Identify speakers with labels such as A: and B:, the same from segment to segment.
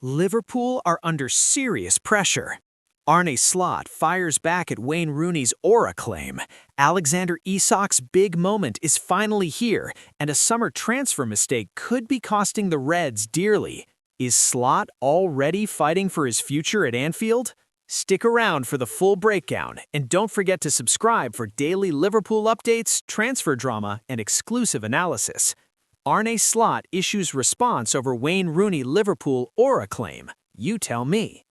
A: Liverpool are under serious pressure. Arne Slot fires back at Wayne Rooney's aura claim. Alexander Isak's big moment is finally here, and a summer transfer mistake could be costing the Reds dearly. Is Slot already fighting for his future at Anfield? Stick around for the full breakdown, and don't forget to subscribe for daily Liverpool updates, transfer drama, and exclusive analysis. Arne Slot issues response over Wayne Rooney Liverpool aura claim. You tell me.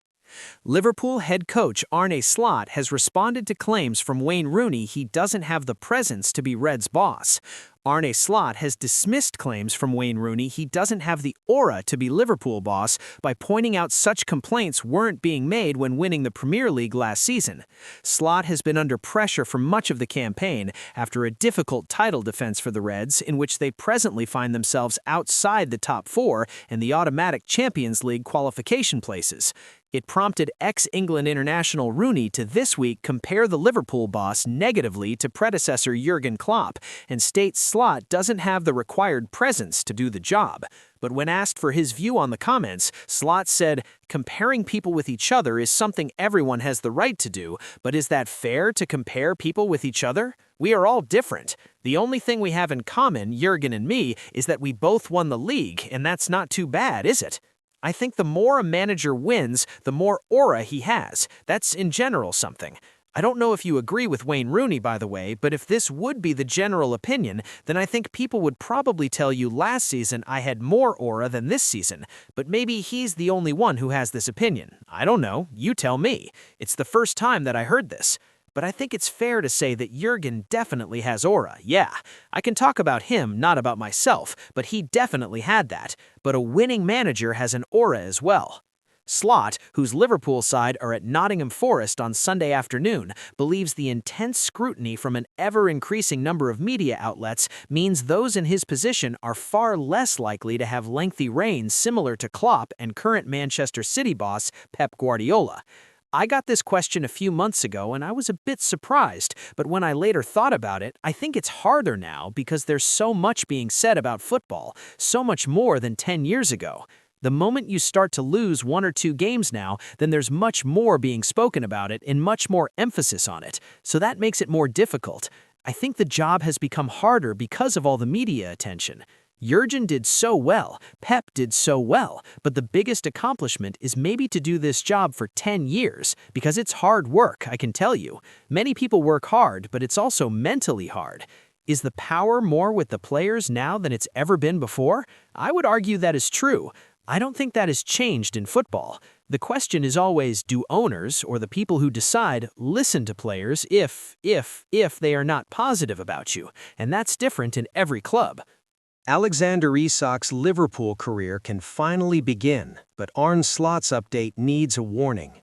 A: Liverpool head coach Arne Slot has responded to claims from Wayne Rooney he doesn't have the presence to be Reds' boss. Arne Slot has dismissed claims from Wayne Rooney he doesn't have the aura to be Liverpool boss by pointing out such complaints weren't being made when winning the Premier League last season. Slot has been under pressure for much of the campaign after a difficult title defense for the Reds, in which they presently find themselves outside the top four in the automatic Champions League qualification places. It prompted ex-England international Rooney to this week compare the Liverpool boss negatively to predecessor Jurgen Klopp and state Slot doesn't have the required presence to do the job. But when asked for his view on the comments, Slot said, "Comparing people with each other is something everyone has the right to do, but is that fair to compare people with each other? We are all different. The only thing we have in common, Jurgen and me, is that we both won the league, and that's not too bad, is it? I think the more a manager wins, the more aura he has. That's in general something. I don't know if you agree with Wayne Rooney, by the way, but if this would be the general opinion, then I think people would probably tell you last season I had more aura than this season. But maybe he's the only one who has this opinion. I don't know. You tell me. It's the first time that I heard this. But I think it's fair to say that Jurgen definitely has aura, yeah. I can talk about him, not about myself, but he definitely had that. But a winning manager has an aura as well." Slot, whose Liverpool side are at Nottingham Forest on Sunday afternoon, believes the intense scrutiny from an ever-increasing number of media outlets means those in his position are far less likely to have lengthy reigns similar to Klopp and current Manchester City boss Pep Guardiola. "I got this question a few months ago and I was a bit surprised, but when I later thought about it, I think it's harder now because there's so much being said about football, so much more than 10 years ago. The moment you start to lose one or two games now, then there's much more being spoken about it and much more emphasis on it, so that makes it more difficult. I think the job has become harder because of all the media attention. Jurgen did so well, Pep did so well, but the biggest accomplishment is maybe to do this job for 10 years, because it's hard work, I can tell you. Many people work hard, but it's also mentally hard. Is the power more with the players now than it's ever been before? I would argue that is true. I don't think that has changed in football. The question is always, do owners, or the people who decide, listen to players if they are not positive about you? And that's different in every club.
B: Alexander Isak's Liverpool career can finally begin, but Arne Slot's update needs a warning.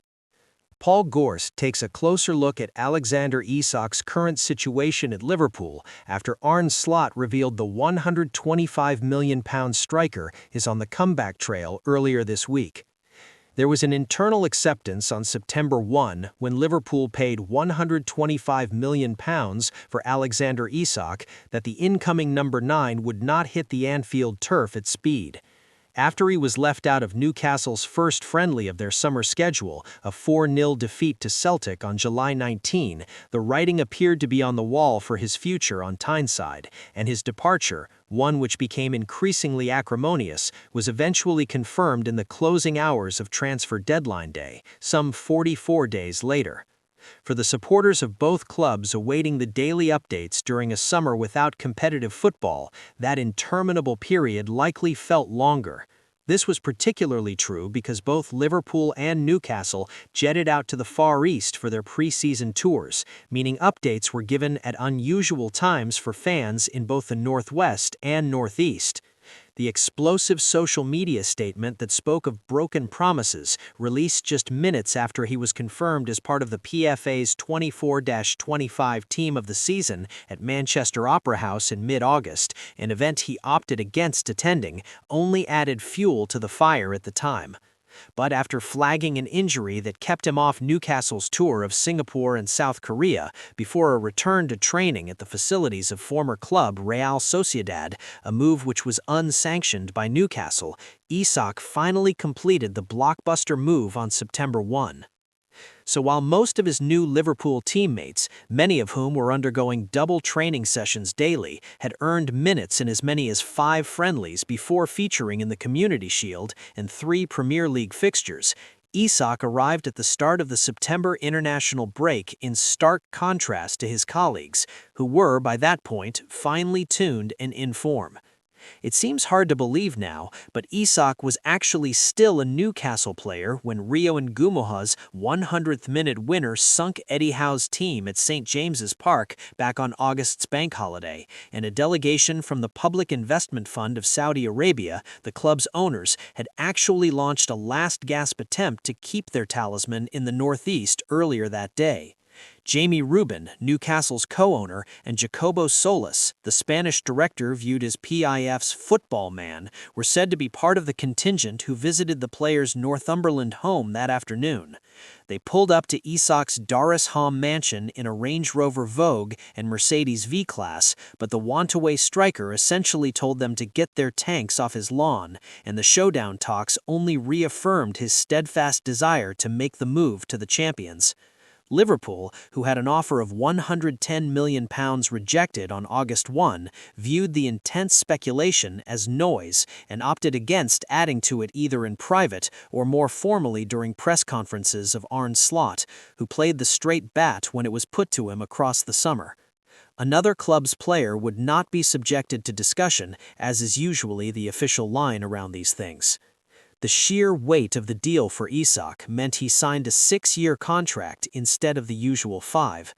B: Paul Gorst takes a closer look at Alexander Isak's current situation at Liverpool after Arne Slot revealed the £125 million striker is on the comeback trail earlier this week. There was an internal acceptance on September 1 when Liverpool paid £125 million for Alexander Isak that the incoming number 9 would not hit the Anfield turf at speed. After he was left out of Newcastle's first friendly of their summer schedule, a 4-0 defeat to Celtic on July 19, the writing appeared to be on the wall for his future on Tyneside, and his departure, one which became increasingly acrimonious, was eventually confirmed in the closing hours of transfer deadline day, some 44 days later. For the supporters of both clubs awaiting the daily updates during a summer without competitive football, that interminable period likely felt longer. This was particularly true because both Liverpool and Newcastle jetted out to the Far East for their pre-season tours, meaning updates were given at unusual times for fans in both the Northwest and Northeast. The explosive social media statement that spoke of broken promises, released just minutes after he was confirmed as part of the PFA's 24-25 team of the season at Manchester Opera House in mid-August, an event he opted against attending, only added fuel to the fire at the time.
A: But after flagging an injury that kept him off Newcastle's tour of Singapore and South Korea before a return to training at the facilities of former club Real Sociedad, a move which was unsanctioned by Newcastle, Isak finally completed the blockbuster move on September 1. So while most of his new Liverpool teammates, many of whom were undergoing double training sessions daily, had earned minutes in as many as 5 friendlies before featuring in the Community Shield and 3 Premier League fixtures, Isak arrived at the start of the September international break in stark contrast to his colleagues, who were, by that point, finely tuned and in form. It seems hard to believe now, but Isak was actually still a Newcastle player when Rio Ngumoha's 100th minute winner sunk Eddie Howe's team at St. James's Park back on August's bank holiday, and a delegation from the Public Investment Fund of Saudi Arabia, the club's owners, had actually launched a last-gasp attempt to keep their talisman in the northeast earlier that day. Jamie Rubin, Newcastle's co-owner, and Jacobo Solis, the Spanish director viewed as PIF's football man, were said to be part of the contingent who visited the player's Northumberland home that afternoon. They pulled up to Isak's Dar es Salaam mansion in a Range Rover Vogue and Mercedes V-Class, but the want-away striker essentially told them to get their tanks off his lawn, and the showdown talks only reaffirmed his steadfast desire to make the move to the champions. Liverpool, who had an offer of £110 million rejected on August 1, viewed the intense speculation as noise and opted against adding to it either in private or more formally during press conferences of Arne Slot, who played the straight bat when it was put to him across the summer. Another club's player would not be subjected to discussion, as is usually the official line around these things. The sheer weight of the deal for Isak meant he signed a 6-year contract instead of the usual 5.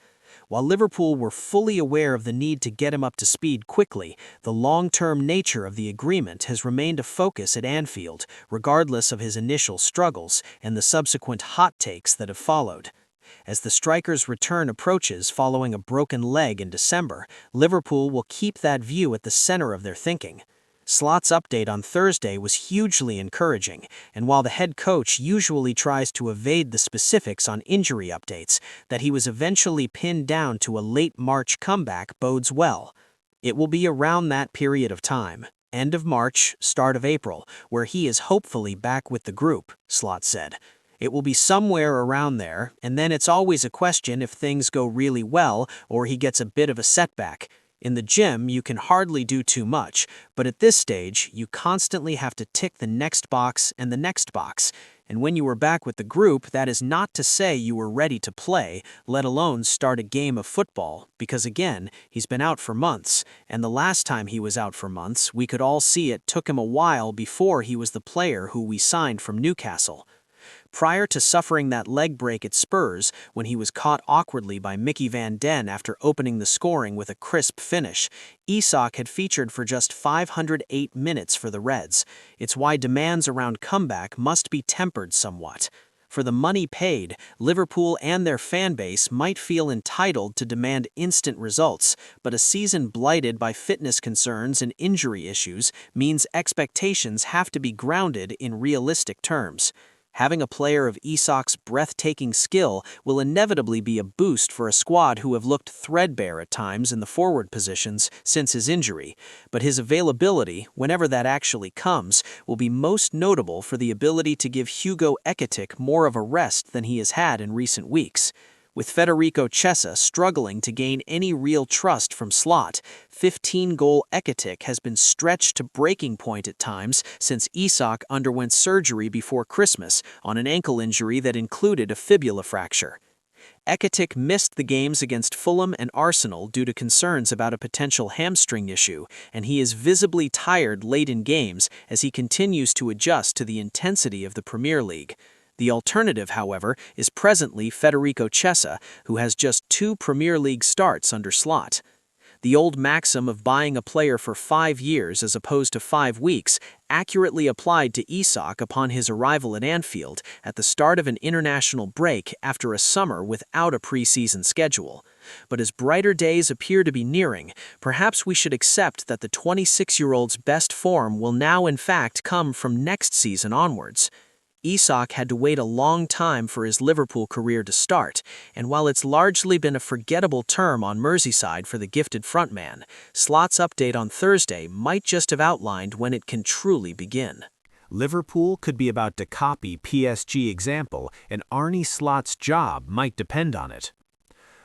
A: While Liverpool were fully aware of the need to get him up to speed quickly, the long-term nature of the agreement has remained a focus at Anfield, regardless of his initial struggles and the subsequent hot takes that have followed. As the striker's return approaches following a broken leg in December, Liverpool will keep that view at the center of their thinking. Slot's update on Thursday was hugely encouraging, and while the head coach usually tries to evade the specifics on injury updates, that he was eventually pinned down to a late March comeback bodes well. It will be around that period of time, end of March, start of April, where he is hopefully back with the group, Slot said. It will be somewhere around there, and then it's always a question if things go really well or he gets a bit of a setback. In the gym, you can hardly do too much, but at this stage, you constantly have to tick the next box and the next box. And when you were back with the group, that is not to say you were ready to play, let alone start a game of football, because again, he's been out for months, and the last time he was out for months, we could all see it took him a while before he was the player who we signed from Newcastle. Prior to suffering that leg break at Spurs, when he was caught awkwardly by Mickey Van Den after opening the scoring with a crisp finish, Isak had featured for just 508 minutes for the Reds. It's why demands around comeback must be tempered somewhat. For the money paid, Liverpool and their fan base might feel entitled to demand instant results, but a season blighted by fitness concerns and injury issues means expectations have to be grounded in realistic terms. Having a player of Isak's breathtaking skill will inevitably be a boost for a squad who have looked threadbare at times in the forward positions since his injury, but his availability, whenever that actually comes, will be most notable for the ability to give Hugo Ekitike more of a rest than he has had in recent weeks. With Federico Chiesa struggling to gain any real trust from Slot, 15-goal Ekitike has been stretched to breaking point at times since Isak underwent surgery before Christmas on an ankle injury that included a fibula fracture. Ekitike missed the games against Fulham and Arsenal due to concerns about a potential hamstring issue, and he is visibly tired late in games as he continues to adjust to the intensity of the Premier League. The alternative, however, is presently Federico Chiesa, who has just 2 Premier League starts under Slot. The old maxim of buying a player for 5 years as opposed to 5 weeks accurately applied to Isak upon his arrival at Anfield at the start of an international break after a summer without a preseason schedule. But as brighter days appear to be nearing, perhaps we should accept that the 26-year-old's best form will now in fact come from next season onwards. Isak had to wait a long time for his Liverpool career to start, and while it's largely been a forgettable term on Merseyside for the gifted frontman, Slot's update on Thursday might just have outlined when it can truly begin.
B: Liverpool could be about to copy PSG example, and Arne Slot's job might depend on it.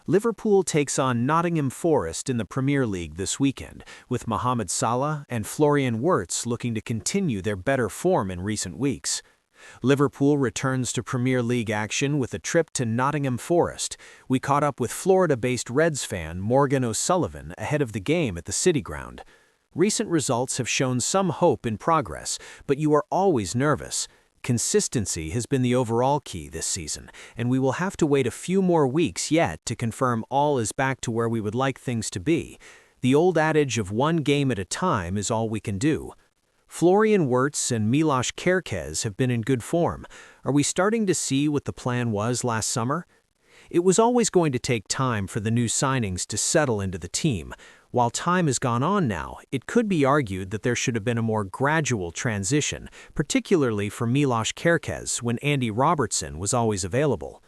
B: Liverpool takes on Nottingham Forest in the Premier League this weekend, with Mohamed Salah and Florian Wirtz looking to continue their better form in recent weeks. Liverpool returns to Premier League action with a trip to Nottingham Forest. We caught up with Florida-based Reds fan Morgan O'Sullivan ahead of the game at the City Ground. Recent results have shown some hope in progress, but you are always nervous. Consistency has been the overall key this season, and we will have to wait a few more weeks yet to confirm all is back to where we would like things to be. The old adage of one game at a time is all we can do. Florian Wirtz and Milos Kerkez have been in good form. Are we starting to see what the plan was last summer? It was always going to take time for the new signings to settle into the team. While time has gone on now, it could be argued that there should have been a more gradual transition, particularly for Milos Kerkez when Andy Robertson was always available.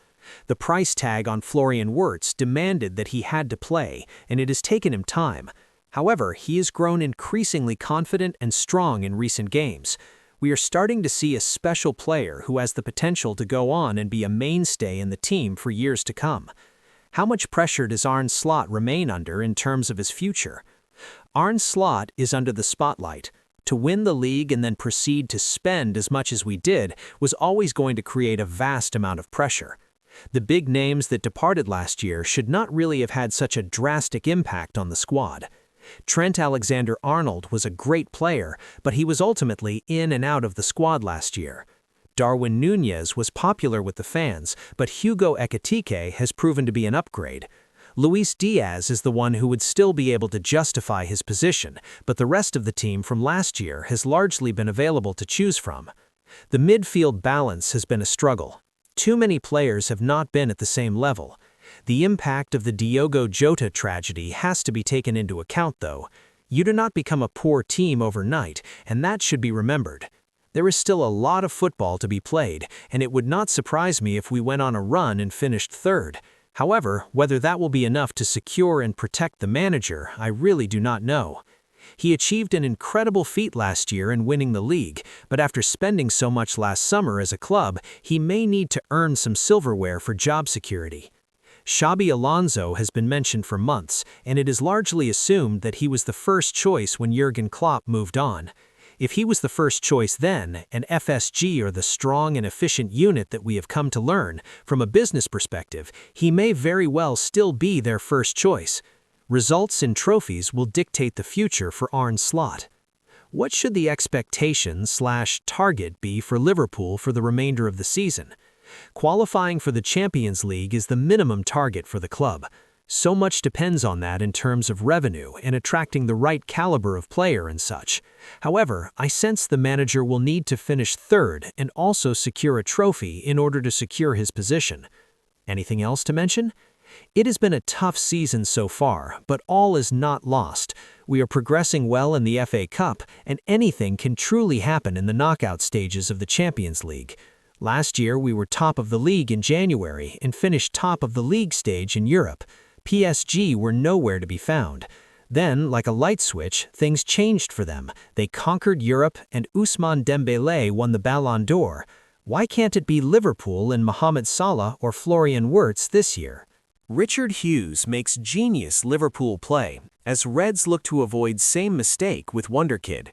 B: The price tag on Florian Wirtz demanded that he had to play, and it has taken him time. However, he has grown increasingly confident and strong in recent games. We are starting to see a special player who has the potential to go on and be a mainstay in the team for years to come. How much pressure does Arne Slot remain under in terms of his future? Arne Slot is under the spotlight. To win the league and then proceed to spend as much as we did was always going to create a vast amount of pressure. The big names that departed last year should not really have had such a drastic impact on the squad. Trent Alexander-Arnold was a great player, but he was ultimately in and out of the squad last year. Darwin Núñez was popular with the fans, but Hugo Ekitike has proven to be an upgrade. Luis Diaz is the one who would still be able to justify his position, but the rest of the team from last year has largely been available to choose from. The midfield balance has been a struggle. Too many players have not been at the same level. The impact of the Diogo Jota tragedy has to be taken into account, though. You do not become a poor team overnight, and that should be remembered. There is still a lot of football to be played, and it would not surprise me if we went on a run and finished third. However, whether that will be enough to secure and protect the manager, I really do not know. He achieved an incredible feat last year in winning the league, but after spending so much last summer as a club, he may need to earn some silverware for job security. Xabi Alonso has been mentioned for months, and it is largely assumed that he was the first choice when Jurgen Klopp moved on. If he was the first choice then, and FSG are the strong and efficient unit that we have come to learn, from a business perspective, he may very well still be their first choice. Results and trophies will dictate the future for Arne Slot. What should the expectation/target be for Liverpool for the remainder of the season? Qualifying for the Champions League is the minimum target for the club. So much depends on that in terms of revenue and attracting the right caliber of player and such. However, I sense the manager will need to finish third and also secure a trophy in order to secure his position. Anything else to mention? It has been a tough season so far, but all is not lost. We are progressing well in the FA Cup, and anything can truly happen in the knockout stages of the Champions League. Last year, we were top of the league in January and finished top of the league stage in Europe. PSG were nowhere to be found. Then, like a light switch, things changed for them. They conquered Europe, and Ousmane Dembélé won the Ballon d'Or. Why can't it be Liverpool and Mohamed Salah or Florian Wirtz this year? Richard Hughes makes genius Liverpool play, as Reds look to avoid same mistake with Wonderkid.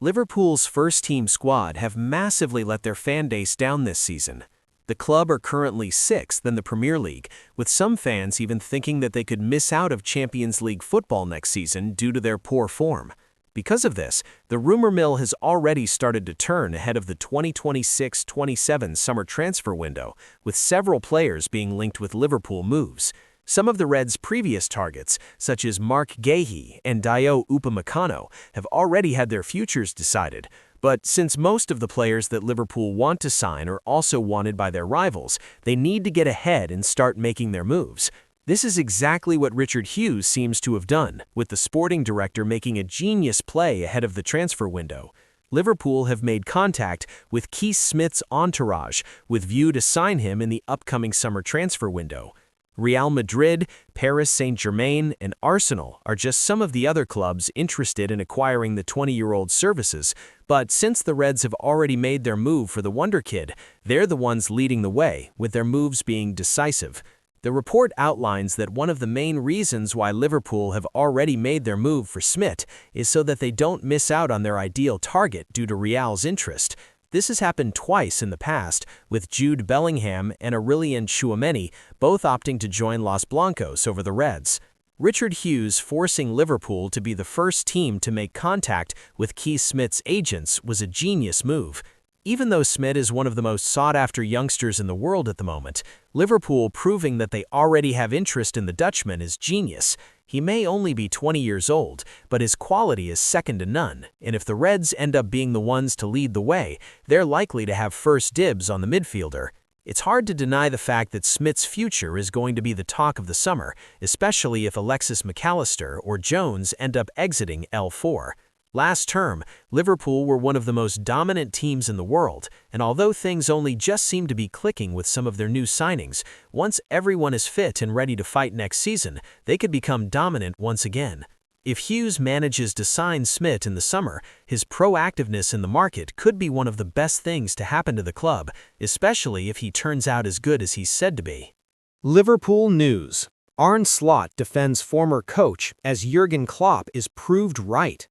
B: Liverpool's first-team squad have massively let their fan base down this season. The club are currently 6th in the Premier League, with some fans even thinking that they could miss out of Champions League football next season due to their poor form. Because of this, the rumor mill has already started to turn ahead of the 2026-27 summer transfer window, with several players being linked with Liverpool moves. Some of the Reds' previous targets, such as Mark Guéhi and Dayo Upamecano, have already had their futures decided. But since most of the players that Liverpool want to sign are also wanted by their rivals, they need to get ahead and start making their moves. This is exactly what Richard Hughes seems to have done, with the sporting director making a genius play ahead of the transfer window.
A: Liverpool have made contact with Keith Smith's entourage with view to sign him in the upcoming summer transfer window. Real Madrid, Paris Saint-Germain, and Arsenal are just some of the other clubs interested in acquiring the 20-year-old's services, but since the Reds have already made their move for the Wonder Kid, they're the ones leading the way, with their moves being decisive. The report outlines that one of the main reasons why Liverpool have already made their move for Smith is so that they don't miss out on their ideal target due to Real's interest. This has happened twice in the past, with Jude Bellingham and Aurelien Tchouameni both opting to join Los Blancos over the Reds. Richard Hughes forcing Liverpool to be the first team to make contact with Keith Smith's agents was a genius move. Even though Smith is one of the most sought-after youngsters in the world at the moment, Liverpool proving that they already have interest in the Dutchman is genius. He may only be 20 years old, but his quality is second to none, and if the Reds end up being the ones to lead the way, they're likely to have first dibs on the midfielder. It's hard to deny the fact that Smith's future is going to be the talk of the summer, especially if Alexis McAllister or Jones end up exiting L4. Last term, Liverpool were one of the most dominant teams in the world, and although things only just seem to be clicking with some of their new signings, once everyone is fit and ready to fight next season, they could become dominant once again. If Hughes manages to sign Smith in the summer, his proactiveness in the market could be one of the best things to happen to the club, especially if he turns out as good as he's said to be.
B: Liverpool news. Arne Slot defends former coach as Jurgen Klopp is proved right.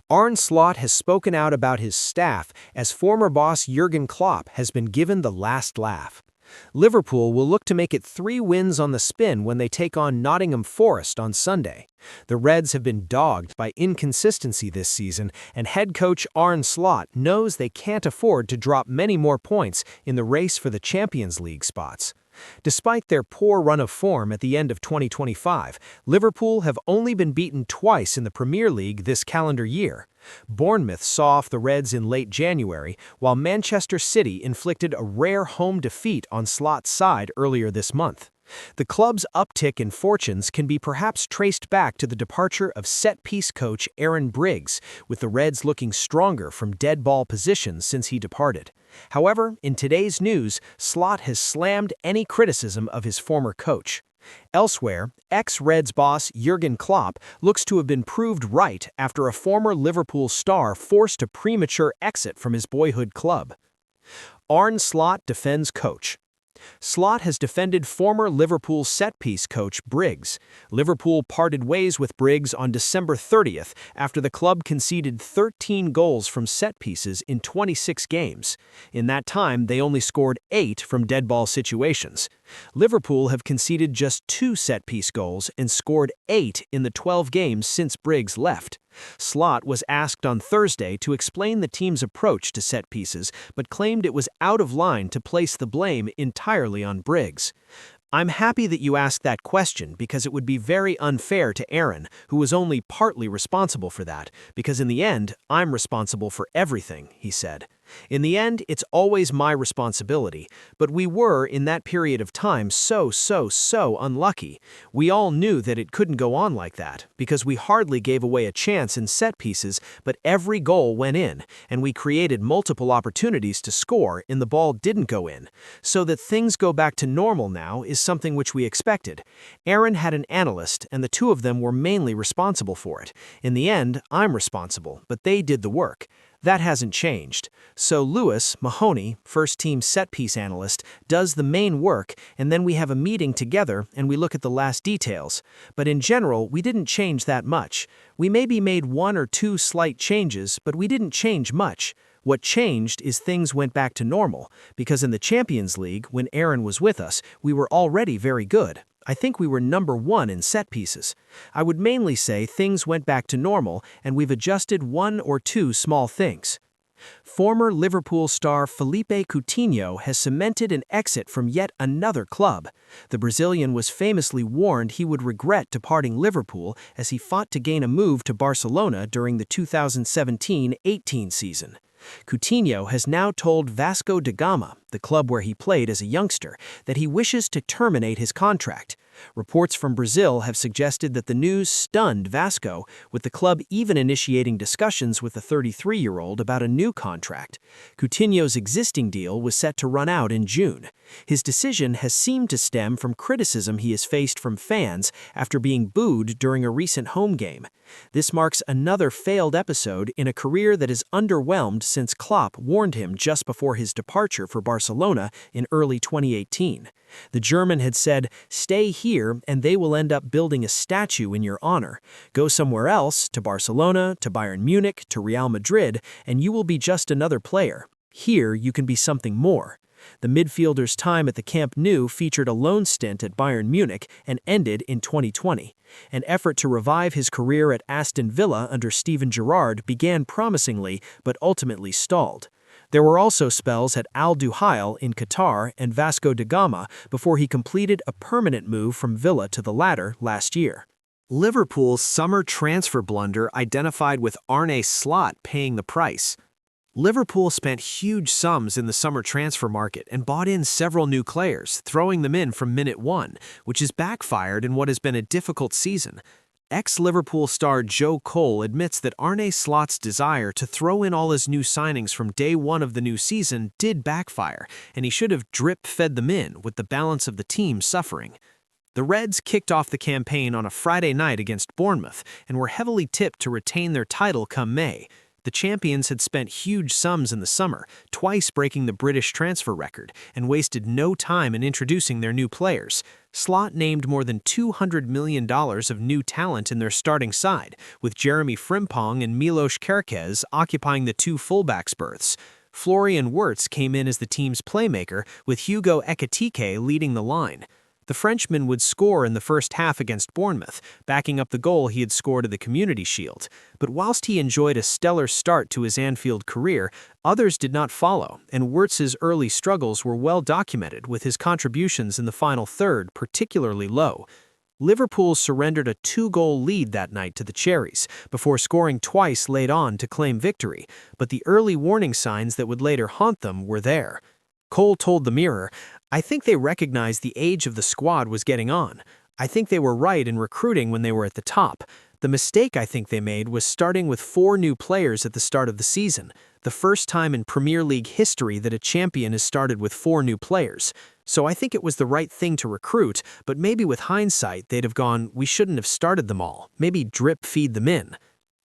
B: Arne Slot has spoken out about his staff as former boss Jurgen Klopp has been given the last laugh. Liverpool will look to make it 3 wins on the spin when they take on Nottingham Forest on Sunday. The Reds have been dogged by inconsistency this season, and head coach Arne Slot knows they can't afford to drop many more points in the race for the Champions League spots. Despite their poor run of form at the end of 2025, Liverpool have only been beaten twice in the Premier League this calendar year. Bournemouth saw off the Reds in late January, while Manchester City inflicted a rare home defeat on Slot's side earlier this month. The club's uptick in fortunes can be perhaps traced back to the departure of set-piece coach Aaron Briggs, with the Reds looking stronger from dead ball positions since he departed. However, in today's news, Slot has slammed any criticism of his former coach. Elsewhere, ex-Reds boss Jurgen Klopp looks to have been proved right after a former Liverpool star forced a premature exit from his boyhood club. Arne Slot defends coach. Slot has defended former Liverpool set-piece coach Briggs. Liverpool parted ways with Briggs on December 30th after the club conceded 13 goals from set-pieces in 26 games. In that time, they only scored 8 from dead ball situations. Liverpool have conceded just 2 set-piece goals and scored 8 in the 12 games since Briggs left. Slot was asked on Thursday to explain the team's approach to set pieces, but claimed it was out of line to place the blame entirely on Briggs. "I'm happy that you asked that question because it would be very unfair to Aaron, who was only partly responsible for that, because in the end, I'm responsible for everything," he said. "In the end, it's always my responsibility, but we were, in that period of time, so unlucky. We all knew that it couldn't go on like that, because we hardly gave away a chance in set pieces, but every goal went in, and we created multiple opportunities to score and the ball didn't go in. So that things go back to normal now is something which we expected. Aaron had an analyst, and the two of them were mainly responsible for it. In the end, I'm responsible, but they did the work. That hasn't changed. So Lewis Mahoney, first-team set-piece analyst, does the main work, and then we have a meeting together and we look at the last details. But in general, we didn't change that much. We maybe made 1 or 2 slight changes, but we didn't change much. What changed is things went back to normal, because in the Champions League, when Aaron was with us, we were already very good. I think we were number 1 in set pieces. I would mainly say things went back to normal and we've adjusted 1 or 2 small things." Former Liverpool star Felipe Coutinho has cemented an exit from yet another club. The Brazilian was famously warned he would regret departing Liverpool as he fought to gain a move to Barcelona during the 2017-18 season. Coutinho has now told Vasco da Gama, the club where he played as a youngster, that he wishes to terminate his contract.
A: Reports from Brazil have suggested that the news stunned Vasco, with the club even initiating discussions with the 33-year-old about a new contract. Coutinho's existing deal was set to run out in June. His decision has seemed to stem from criticism he has faced from fans after being booed during a recent home game. This marks another failed episode in a career that is underwhelmed since Klopp warned him just before his departure for Barcelona in early 2018. The German had said, "Stay here and they will end up building a statue in your honor. Go somewhere else, to Barcelona, to Bayern Munich, to Real Madrid, and you will be just another player. Here you can be something more." The midfielder's time at the Camp Nou featured a loan stint at Bayern Munich and ended in 2020. An effort to revive his career at Aston Villa under Steven Gerrard began promisingly but ultimately stalled. There were also spells at Al Duhail in Qatar and Vasco da Gama before he completed a permanent move from Villa to the latter last year. Liverpool's summer transfer blunder identified with Arne Slot paying the price. Liverpool spent huge sums in the summer transfer market and bought in several new players, throwing them in from minute one, which has backfired in what has been a difficult season. Ex-Liverpool star Joe Cole admits that Arne Slot's desire to throw in all his new signings from day one of the new season did backfire, and he should have drip-fed them in, with the balance of the team suffering. The Reds kicked off the campaign on a Friday night against Bournemouth and were heavily tipped to retain their title come May. The champions had spent huge sums in the summer, twice breaking the British transfer record, and wasted no time in introducing their new players. Slot named more than $200 million of new talent in their starting side, with Jeremy Frimpong and Milos Kerkez occupying the two fullbacks berths. Florian Wirtz came in as the team's playmaker, with Hugo Ekitike leading the line. The Frenchman would score in the first half against Bournemouth, backing up the goal he had scored at the Community Shield. But whilst he enjoyed a stellar start to his Anfield career, others did not follow, and Wirtz's early struggles were well documented, with his contributions in the final third particularly low. Liverpool surrendered a 2-goal lead that night to the Cherries, before scoring twice late on to claim victory, but the early warning signs that would later haunt them were there. Cole told the Mirror, "I think they recognized the age of the squad was getting on. I think they were right in recruiting when they were at the top. The mistake I think they made was starting with 4 new players at the start of the season, the first time in Premier League history that a champion has started with 4 new players. So I think it was the right thing to recruit, but maybe with hindsight they'd have gone, we shouldn't have started them all, maybe drip-feed them in."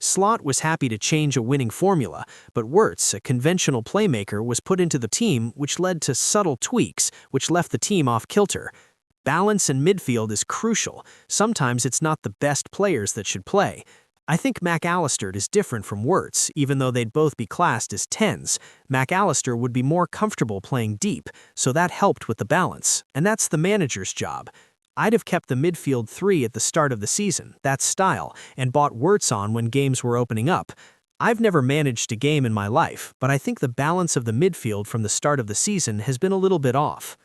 A: Slot was happy to change a winning formula, but Wirtz, a conventional playmaker, was put into the team, which led to subtle tweaks, which left the team off kilter. Balance in midfield is crucial. Sometimes it's not the best players that should play. I think McAllister is different from Wirtz, even though they'd both be classed as 10s. McAllister would be more comfortable playing deep, so that helped with the balance, and that's the manager's job. I'd have kept the midfield 3 at the start of the season, that style, and bought Wirtz on when games were opening up. I've never managed a game in my life, but I think the balance of the midfield from the start of the season has been a little bit off.